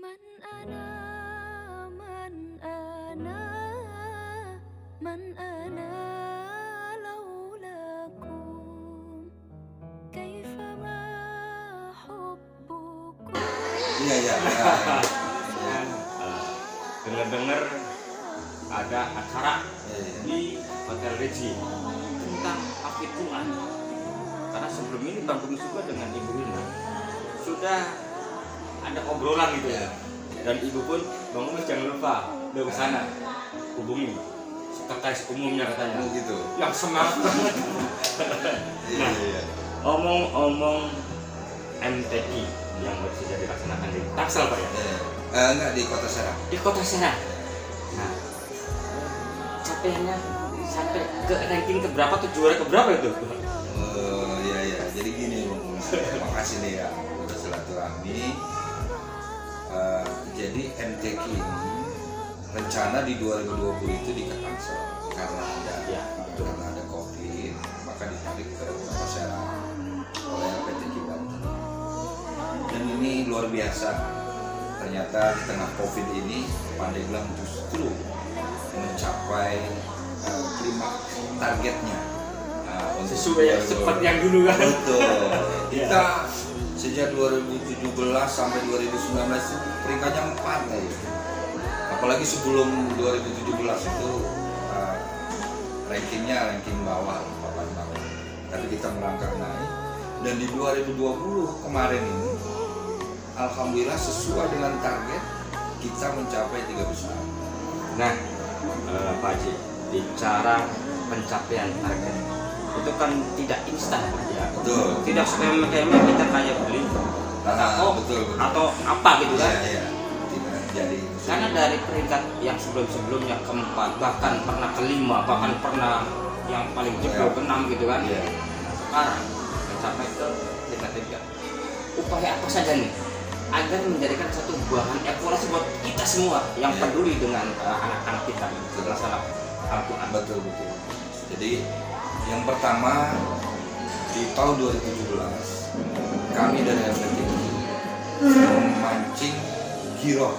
من أنا من أنا من أنا لولاكم كيفما حبكم. Iya ya. Dengar-dengar ada acara di Hotel Regi tentang hafid Quran. Karena sebelum ini Bang Kumis juga dengan Ibu Rina sudah ada obrolan gitu ya. Dan Ibu pun, Bang Kumis jangan lupa udah ke sana hubungi sekretaris umumnya katanya. Gitu. Yang semangat banget. Nah, omong-omong MTQ yang bersedia dilaksanakan di Tangsel Pak ya? Enggak, di Kota Serang. Di Kota Serang. Nah, capaiannya sampai ke ranking keberapa tuh, juara keberapa itu? Iya. Jadi gini, makasih nih ya udah silaturahmi. Jadi MTQ ini rencana di 2020 itu di Tangsel karena ada COVID, maka ditarik ke Kota Serang oleh MTQ Banten. Dan ini luar biasa. Ternyata di tengah COVID ini Pandeglang justru mencapai targetnya. Sesuai ya, seperti yang dulu kan. Betul. Kita sejak 2017 sampai 2019 itu peringkatnya 4 ya. Apalagi sebelum 2017 itu ranking bawah, papan bawah. Tapi kita melangkah naik. Dan di 2020 kemarin ini alhamdulillah sesuai dengan target kita mencapai 3 besar. Nah, Pak Haji, bicara pencapaian target itu kan tidak instan ya. Betul. Tidak semena-mena kita kayak beli Betul. atau apa gitu kan. Iya. Tidak jadi. Karena dari peringkat yang sebelum-sebelumnya keempat, bahkan pernah kelima, bahkan pernah yang paling jebol ke-6 gitu kan. Iya. Sekarang mencapai ke peringkat 3. Upaya apa saja nih agar menjadikan satu bahan evaluasi buat kita semua yang peduli dengan anak-anak kita masalah Al-Quran. Betul. Jadi yang pertama di tahun 2017 kami dari MTQ memancing giroh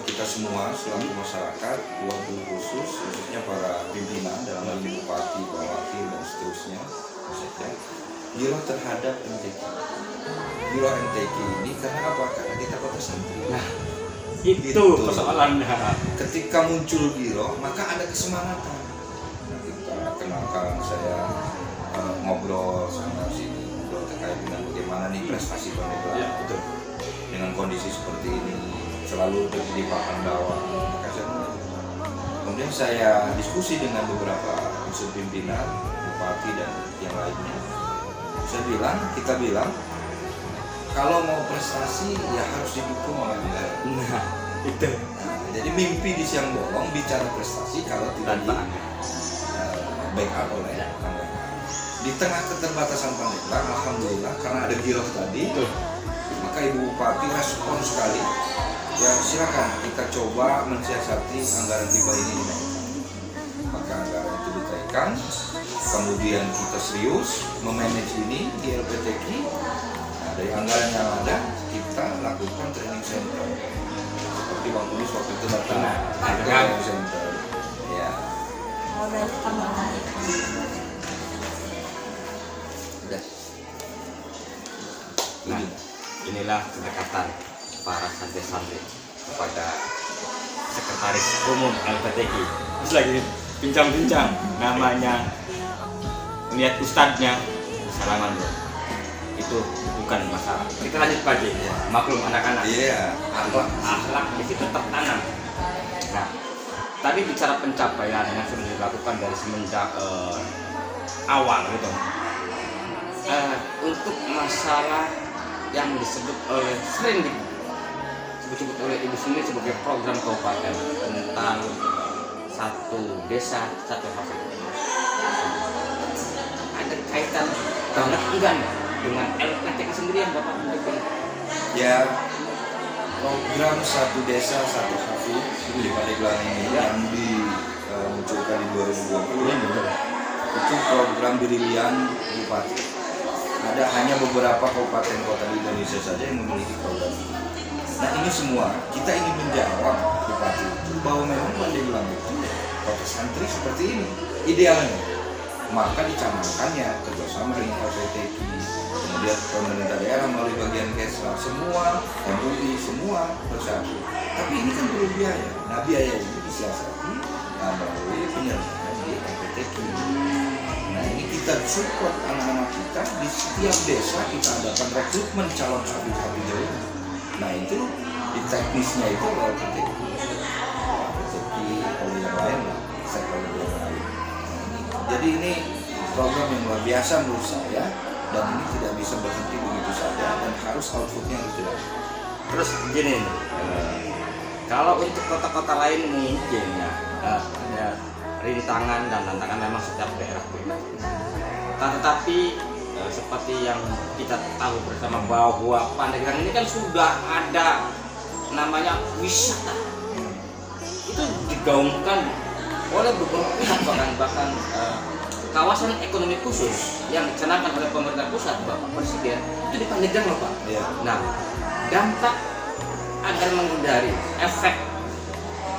kita semua selaku masyarakat, wabil khususnya para pimpinan dalam hal ini bupati, wakil dan seterusnya, giroh terhadap MTQ. Giroh MTQ ini karena apa? Karena kita kota santri. Nah, itu persoalannya. Ketika muncul giroh, maka ada kesemangatan. Kita kenalkan, saya ngobrol sana sini, ngobrol terkait dengan bagaimana nih prestasi Pandeglang. Ya, betul. Dengan kondisi seperti ini selalu terjadi papan bawah. Kemudian saya diskusi dengan beberapa unsur pimpinan, bupati dan yang lainnya. Kita bilang kalau mau prestasi ya harus didukung oleh negara. Nah, itu. Jadi mimpi di siang bolong bicara prestasi kalau tidak di backup oleh negara. Di tengah keterbatasan Pandeglang, alhamdulillah karena ada giroh tadi, maka Ibu Bupati respon sekali. Ya silakan kita coba mensiasati anggaran hibah ini dinaikkan. Maka anggaran itu dinaikkan, kemudian kita serius memanage ini di LPTQ. Nah, dari anggaran yang ada kita lakukan training center. Seperti Bang Kumis waktu itu datang ada training center. Ya. Udah. Nah, inilah kedekatan para santri-santri kepada sekretaris umum LPTQ. Terus lagi bincang-bincang, namanya lihat ustadznya salaman bro. Itu bukan masalah. Kita lanjut pagi. Maklum anak-anak. Iya. Akhlak di situ tertanam. Nah, tadi bicara pencapaian yang sudah dilakukan dari semenjak awal gitu. Untuk masalah yang disebut sering disebut oleh Ibu sendiri sebagai program kabupaten tentang satu desa satu hafid. Ada kaitan banget enggak nih dengan LPTQ sendiri yang Bapak mendukung? Ya, program satu desa satu hafid di Pandeglang ini yang dimunculkan di 2020 itu program brilian Bupati. Ada hanya beberapa kabupaten kota di Indonesia saja yang memiliki program ini. Nah ini semua kita ingin menjawab Bupati itu bahwa memang Pandeglang itu kota santri seperti ini idealnya. Maka dicanangkannya kerjasama dengan LPTQ, kemudian pemerintah daerah melalui bagian Kesra, semua MUI semua bersatu. Tapi ini kan perlu biaya. Nah biaya ini disiasati melalui penyelesaian di LPTQ. Nah ini kita support anak-anak kita di setiap desa, kita adakan rekrutmen calon sapi-sapi jauh. Nah itu di teknisnya itu LPTQ, oleh yang lain lah, stakeholder yang lain. Jadi ini program yang luar biasa menurut saya, dan ini tidak bisa berhenti begitu saja dan harus outputnya harus jelas. Terus gini, kalau untuk kota-kota lain mungkin ya rintangan dan tantangan memang setiap daerah beda. Tetapi seperti yang kita tahu bersama bahwa Pandeglang ini kan sudah ada namanya wisata. Itu digaungkan oleh beberapa pihak, bahkan kawasan ekonomi khusus yang dicanangkan oleh pemerintah pusat, Bapak Presiden, itu di Pandeglang loh Pak. Ya. Nah, dampak agar menghindari efek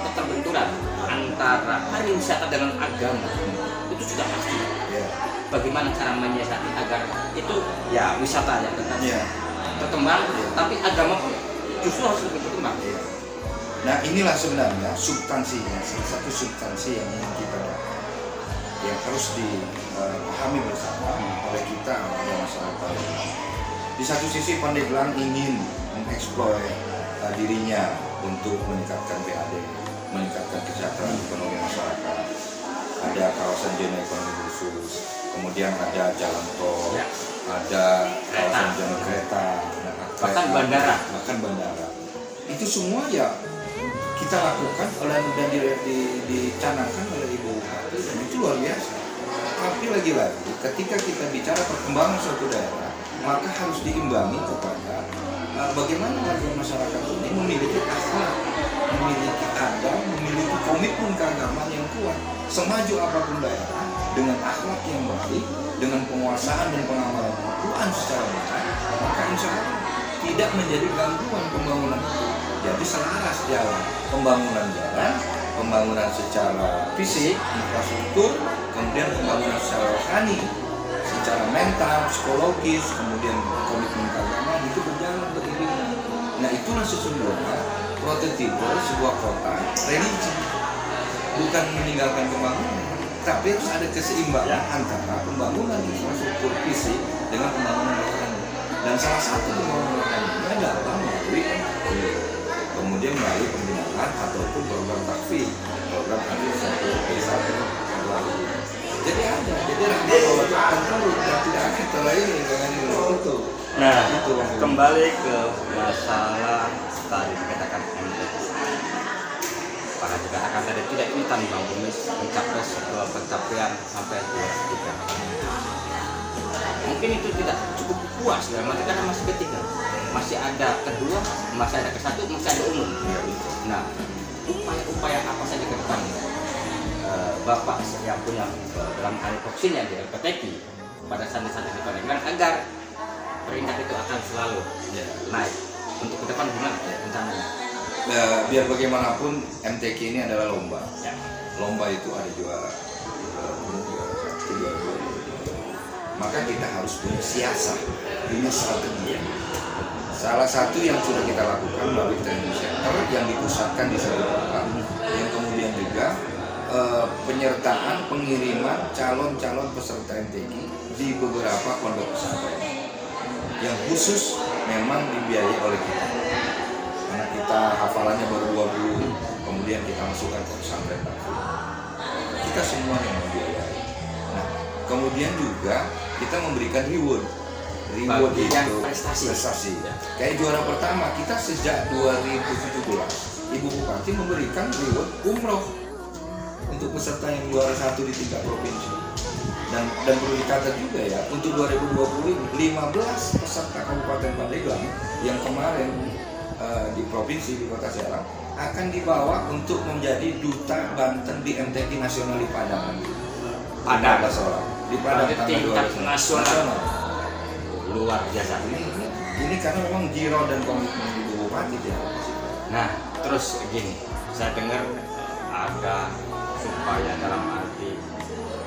keterbenturan antara pariwisata dengan agama itu sudah pasti. Ya. Bagaimana cara menyiasati agar itu ya wisata ya tetap berkembang, tapi agama pun justru harus lebih berkembang. Nah inilah sebenarnya substansinya, salah satu substansi yang ingin kita yang harus dipahami bersama oleh kita oleh masyarakat. Di satu sisi Pandeglang ingin mengeksplor dirinya untuk meningkatkan PAD, meningkatkan kesejahteraan ekonomi masyarakat. Ada kawasan zona ekonomi khusus, kemudian ada jalan tol, ada kawasan zona kereta, bahkan bandara. Itu semua ya kita lakukan dan dicanangkan oleh Ibu Bupati, dan itu luar biasa. Tapi lagi-lagi ketika kita bicara perkembangan suatu daerah, maka harus diimbangi kepada bagaimana warga masyarakat ini memiliki akhlak, memiliki adab, memiliki komitmen keagamaan yang kuat. Semaju apapun daerah dengan akhlak yang baik, dengan penguasaan dan pengamalan Al-Quran secara benar, maka insya Allah tidak menjadi gangguan pembangunan itu. Jadi selaras jalan, pembangunan jalan, pembangunan secara fisik, infrastruktur, kemudian pembangunan secara rohani, secara mental, psikologis, kemudian komitmen keagamaan itu berjalan beriringan. Nah itulah sesungguhnya prototipe sebuah kota religi, bukan meninggalkan pembangunan, tapi harus ada keseimbangan antara pembangunan infrastruktur fisik dengan pembangunan rohani. Dan salah satu pembangunan rohani adalah melalui kemudian melalui pembinaan ataupun program takfir, program hadir satu satu. Jadi rahmat akan turun dan tidak akan terlalu dengan itu. Nah, itu kembali ke masalah tadi dikatakan para juga akan tadi tidak intan Bang Kumis mencapai sebuah pencapaian sampai 2-3. Mungkin itu tidak cukup puas dalam arti karena masih ketiga. Masih ada kedua, masih ada kesatu, masih ada umum. Nah, upaya-upaya apa saja ke depan Bapak yang punya dalam hal vaksinnya di LPTQ pada santri-santri di Pandeglang agar peringkat itu akan selalu naik. Untuk ke depan gimana rencananya? Biar bagaimanapun MTQ ini adalah lomba. Lomba itu ada juara. Maka kita harus punya siasat, punya strategi. Salah satu yang sudah kita lakukan melalui training center yang dipusatkan di satu tempat, yang kemudian juga penyertaan pengiriman calon-calon peserta MTQ di beberapa pondok pesantren yang khusus memang dibiayai oleh kita. Karena kita hafalannya baru 20, kemudian kita masukkan ke pesantren. Kita semua yang membiayai. Nah, kemudian juga kita memberikan reward itu prestasi. Kayak juara pertama kita sejak 2017 Ibu Bupati memberikan reward umroh untuk peserta yang juara 1 di tingkat provinsi. Dan perlu dicatat juga ya, untuk 2020 15 peserta Kabupaten Pandeglang yang kemarin di provinsi di Kota Serang akan dibawa untuk menjadi duta Banten di MTQ nasional di Padang. Ada di Padang tingkat nasional. Luar biasa. Ini karena memang giro dan komitmen Ibu Bupati ya. Nah, terus gini, saya dengar ada supaya dalam arti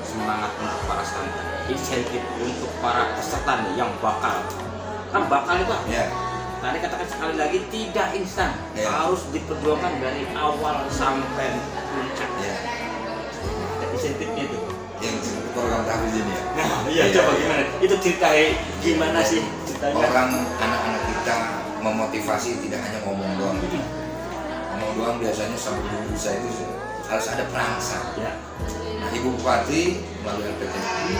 semangat untuk para santri, insentif untuk para peserta nih yang bakal itu Ya. tadi katakan sekali lagi tidak instan, Ya. harus diperjuangkan dari awal sampai puncak. Ya. Ada insentifnya itu. Yang program tahfiz ini ya. Nah, iya, coba gimana? Itu ceritanya gimana sih ceritanya? Orang anak-anak kita memotivasi tidak hanya ngomong doang. Ngomong doang biasanya sampai dulu saya itu harus ada perangsang. Ya. Nah, Ibu Bupati melalui LPTI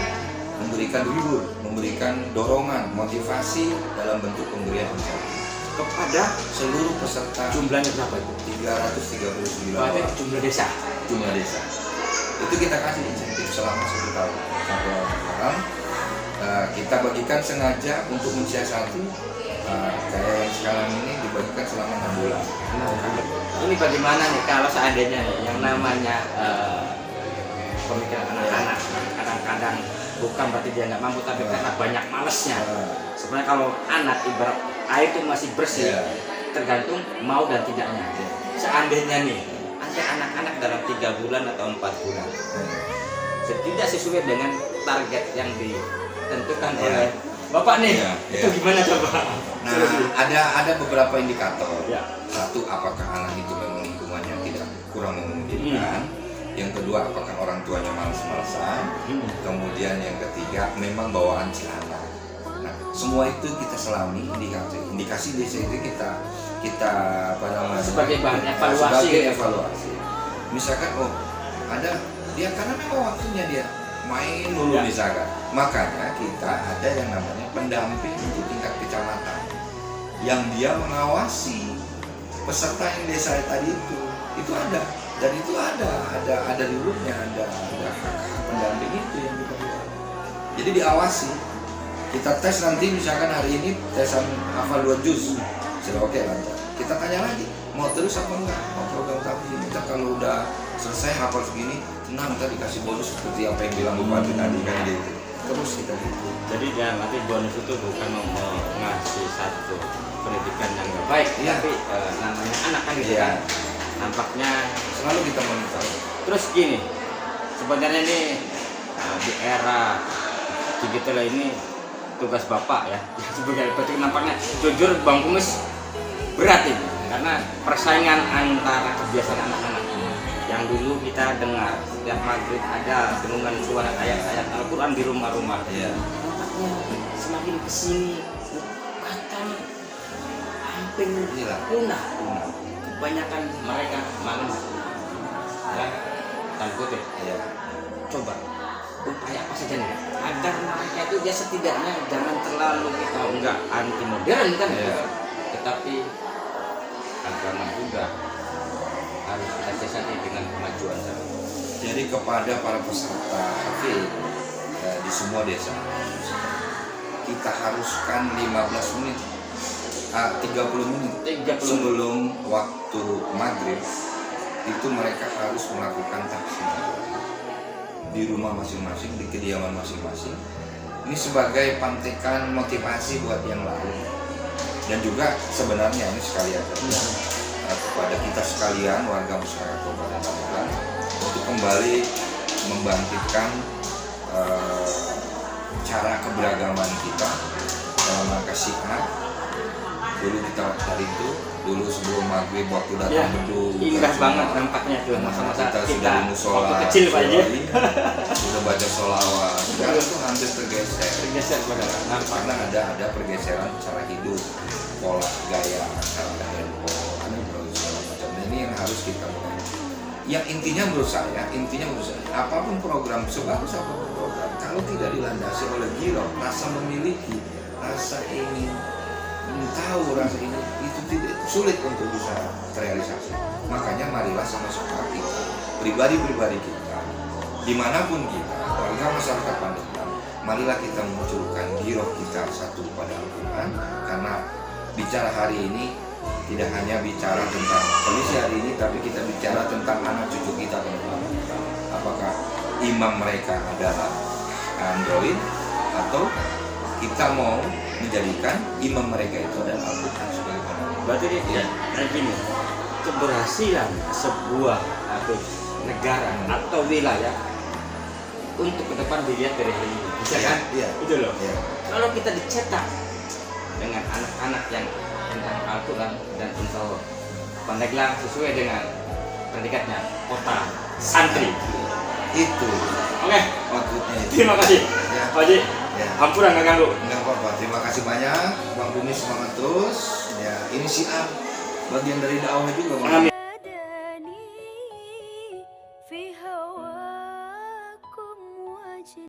memberikan dorongan, motivasi dalam bentuk pemberian insentif Kepada seluruh peserta jumlahnya berapa itu? 339 Berarti orang jumlah desa. jumlah desa. Itu kita kasih insentif selama 1 tahun sampai orang kita bagikan sengaja untuk mensiasati kayak yang sekarang ini dibagikan selama 6 bulan. Ini bagaimana nih kalau seandainya nih yang namanya pemikiran anak-anak kadang-kadang bukan berarti dia nggak mampu tapi karena banyak malesnya. Sebenarnya kalau anak ibarat air itu masih bersih, tergantung mau dan tidaknya. Seandainya nih ada anak-anak dalam 3 bulan atau 4 bulan tidak sesuai dengan target yang ditentukan oleh Bapak nih, itu gimana coba? Nah, ada beberapa indikator. Ya. Satu, apakah anak itu memang lingkungannya tidak kurang memungkinkan. Yang kedua, apakah orang tuanya malas-malasan. Kemudian yang ketiga, memang bawaan celana. Nah, semua itu kita selami indikasi desa itu kita apa namanya? Sebagai bahan evaluasi. Sebagai evaluasi. Misalkan ada dia karena memang waktunya dia main dulu misalkan. Makanya kita ada yang namanya pendamping untuk tingkat kecamatan yang dia mengawasi peserta yang desa tadi itu ada, dan itu ada dulunya ada hak pendamping itu yang kita buat. Jadi diawasi. Kita tes nanti misalkan hari ini tesan hafal 2 juz sudah oke lancar. Kita tanya lagi mau terus apa enggak, mau program tahfiz ini. Kita kalau udah selesai hafal segini tenang, kita dikasih bonus seperti apa yang bilang Bupati tadi kan gitu. Terus kita gitu. Jadi nanti bonus itu bukan mau ngasih satu pendidikan yang nggak baik, tapi namanya anak kan gitu kan. Nampaknya Selalu kita monitor. terus gini, sebenarnya ini di era digital ini tugas Bapak ya sebagai LPTI nampaknya jujur Bang Kumis berat ini karena persaingan antara kebiasaan anak-anak yang dulu kita dengar setiap maghrib ada dengungan suara ayat-ayat Al-Quran di rumah-rumah. Nampaknya semakin kesini bahkan hampir punah. Kebanyakan mereka malam ya, dan kutip coba upaya apa saja nih agar mereka itu ya setidaknya jangan terlalu kita enggak anti modern kan tetapi agama juga harus kita siasati dengan kemajuan zaman. Jadi kepada para peserta hafid di semua desa kita haruskan 15 menit 30 menit sebelum waktu maghrib itu mereka harus melakukan tahsin di rumah masing-masing, di kediaman masing-masing. Ini sebagai pantikan motivasi buat yang lain. Dan juga sebenarnya ini sekalian kepada kita sekalian warga masyarakat Kabupaten Pandeglang untuk kembali membangkitkan cara keberagaman kita dalam rangka syiar. Dulu kita dari itu dulu sebelum maghrib waktu datang beduk indah banget nampaknya tuh masa-masa kita sudah di musola waktu kecil Pak ya sudah baca sholawat. Sekarang itu hampir tergeser nampaknya ada pergeseran cara hidup, pola gaya, cara handphone, segala macam. Ini yang harus kita mulai. Yang intinya menurut saya apapun program sebagus apapun program kalau tidak dilandasi oleh giroh, rasa memiliki, rasa ingin tahu, rasa ini itu tidak sulit untuk bisa terrealisasi. Makanya marilah sama-sama kita pribadi-pribadi kita dimanapun kita warga masyarakat Pandeglang, marilah kita munculkan giroh kita satu pada Al-Quran. Karena bicara hari ini tidak hanya bicara tentang kondisi hari ini, tapi kita bicara tentang anak cucu kita ke depan. Apakah imam mereka adalah Android atau kita mau menjadikan imam mereka itu adalah Al-Quran sebagai Berarti dia kayak gini, keberhasilan sebuah atau negara atau wilayah untuk ke depan dilihat dari hari ini, bisa kan? Iya. Itu loh. Iya. Kalau kita dicetak dengan anak-anak yang tentang Al-Quran dan insya Allah Pandeglang sesuai dengan predikatnya kota santri. Itu Oke, maksudnya itu. terima kasih Ya. Pak Haji. Ya. Hampura nggak ganggu. Enggak apa-apa, terima kasih banyak Bang Bumi, semangat terus ya. Ini siar bagian dari dakwah juga Bang. Amin.